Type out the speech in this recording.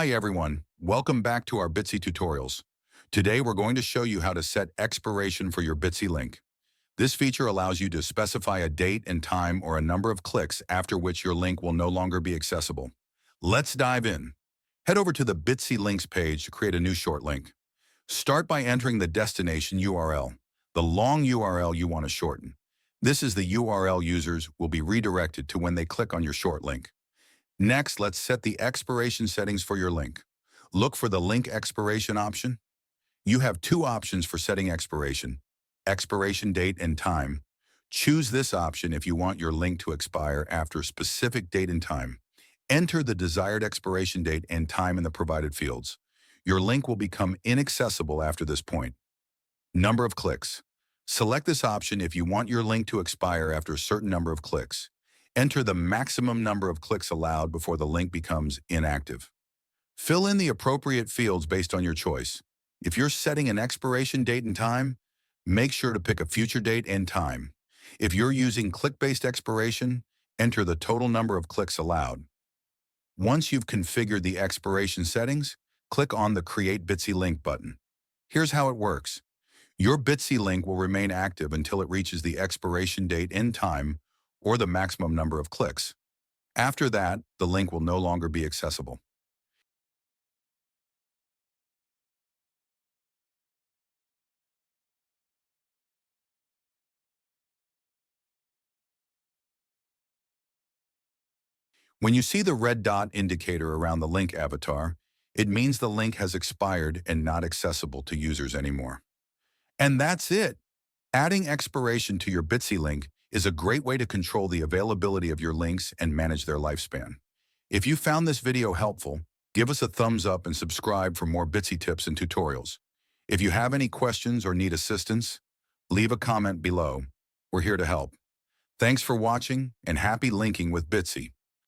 Hi everyone, welcome back to our Bitsy tutorials. Today we're going to show you how to set expiration for your Bitsy link. This feature allows you to specify a date and time or a number of clicks after which your link will no longer be accessible. Let's dive in. Head over to the Bitsy links page to create a new short link. Start by entering the destination URL, the long URL you want to shorten. This is the URL users will be redirected to when they click on your short link. Next, let's set the expiration settings for your link. Look for the link expiration option. You have two options for setting expiration date and time. Choose this option if you want your link to expire after a specific date and time. Enter the desired expiration date and time in the provided fields. Your link will become inaccessible after this point. Number of clicks. Select this option if you want your link to expire after a certain number of clicks. Enter the maximum number of clicks allowed before the link becomes inactive. Fill in the appropriate fields based on your choice. If you're setting an expiration date and time, make sure to pick a future date and time. If you're using click-based expiration, enter the total number of clicks allowed. Once you've configured the expiration settings, click on the Create Bitsy Link button. Here's how it works. Your Bitsy link will remain active until it reaches the expiration date and time or the maximum number of clicks. After that, the link will no longer be accessible. When you see the red dot indicator around the link avatar, it means the link has expired and not accessible to users anymore. And that's it. Adding expiration to your Bitsy link is a great way to control the availability of your links and manage their lifespan. If you found this video helpful, give us a thumbs up and subscribe for more Bitsy tips and tutorials. If you have any questions or need assistance, leave a comment below. We're here to help. Thanks for watching and happy linking with Bitsy.